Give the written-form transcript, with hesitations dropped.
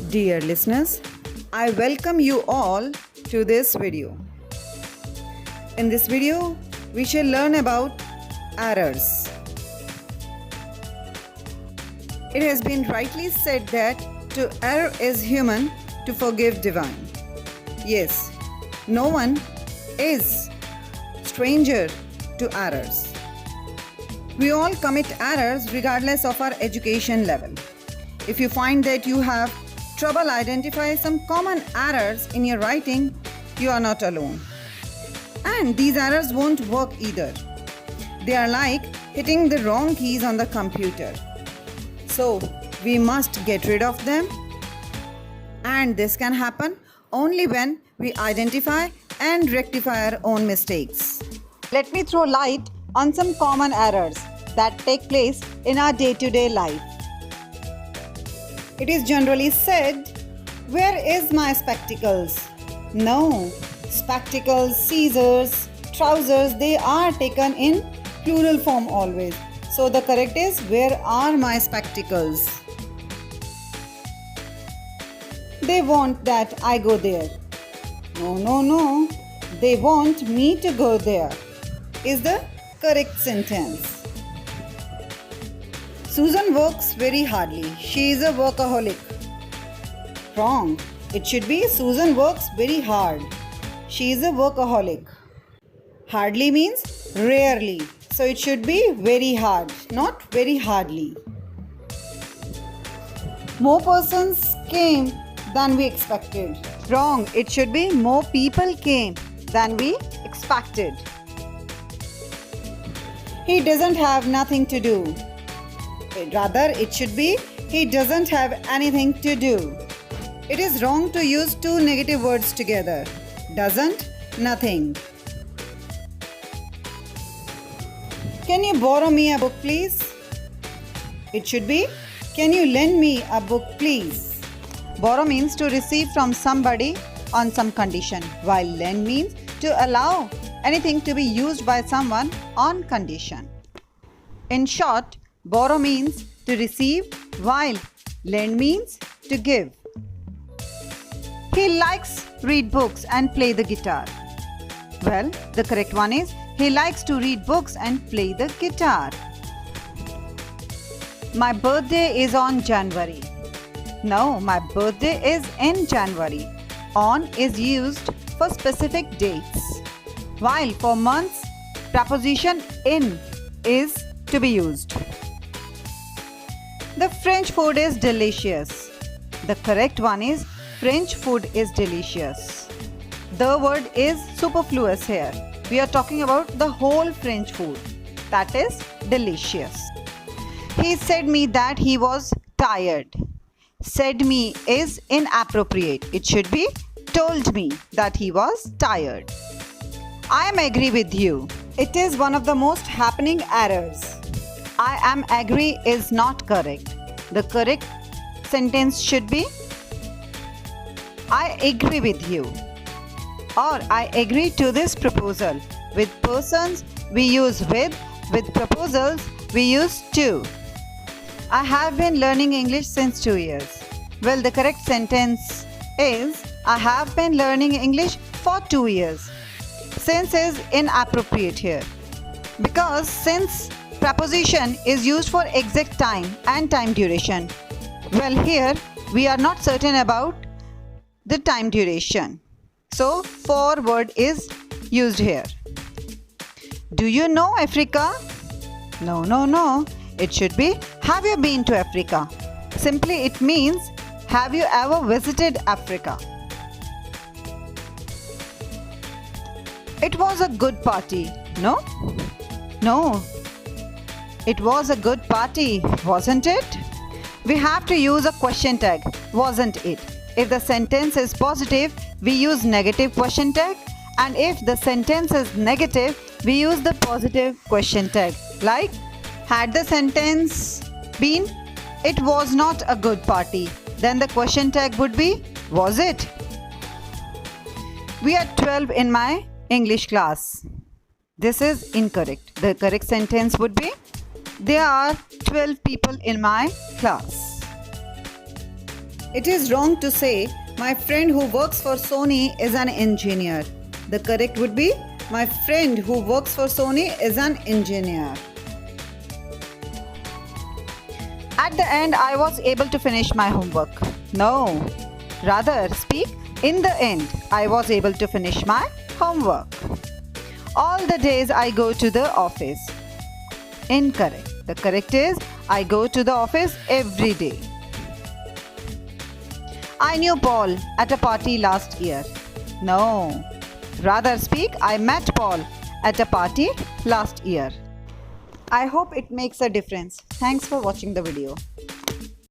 Dear listeners, I welcome you all to this video. In this video, we shall learn about errors. It has been rightly said that to err is human, to forgive divine. Yes, no one is stranger to errors. We all commit errors regardless of our education level. If you find that you have trouble identifying some common errors in your writing, you are not alone. And these errors won't work either. They are like hitting the wrong keys on the computer. So we must get rid of them. And this can happen only when we identify and rectify our own mistakes. Let me throw light on some common errors that take place in our day-to-day life. It is generally said, "Where is my spectacles?" No, spectacles, scissors, trousers, they are taken in plural form always. So the correct is, "Where are my spectacles?" They want that I go there. No. They want me to go there is the correct sentence. Susan works very hardly. She is a workaholic. Wrong. It should be Susan works very hard. She is a workaholic. Hardly means rarely. So it should be very hard, not very hardly. More persons came than we expected. Wrong. It should be more people came than we expected. He doesn't have nothing to do. Rather, it should be he doesn't have anything to do. It is wrong to use two negative words together. Doesn't, nothing. Can you borrow me a book, please? It should be, can you lend me a book, please? Borrow means to receive from somebody on some condition, while lend means to allow anything to be used by someone on condition. In short, borrow means to receive, while lend means to give. He likes read books and play the guitar. Well, the correct one is, he likes to read books and play the guitar. My birthday is on January. No, my birthday is in January. On is used for specific dates, while for months, preposition in is to be used. The French food is delicious. The correct one is, French food is delicious. The word is superfluous here. We are talking about the whole French food. That is delicious. He said me that he was tired. Said me is inappropriate. It should be told me that he was tired. I am agree with you. It is one of the most happening errors. I am agree is not correct. The correct sentence should be, I agree with you, or I agree to this proposal. With persons we use with proposals we use to. I have been learning English since 2 years. Well, the correct sentence is, I have been learning English for 2 years. Since is inappropriate here, because since preposition is used for exact time and time duration. Well, here we are not certain about the time duration. So, for word is used here. Do you know Africa? No. It should be, have you been to Africa? Simply it means, have you ever visited Africa? It was a good party. No. It was a good party, wasn't it? We have to use a question tag, wasn't it? If the sentence is positive, we use negative question tag, and if the sentence is negative, we use the positive question tag. Like, had the sentence been, it was not a good party, then the question tag would be, was it? We are 12 in my English class. This is incorrect. The correct sentence would be, there are 12 people in my class. It is wrong to say, my friend who works for Sony is an engineer. The correct would be, my friend who works for Sony is an engineer. At the end, I was able to finish my homework. No, rather speak, in the end, I was able to finish my homework. All the days I go to the office. Incorrect. The correct is, I go to the office every day. I knew Paul at a party last year. No, rather speak, I met Paul at a party last year. I hope it makes a difference. Thanks for watching the video.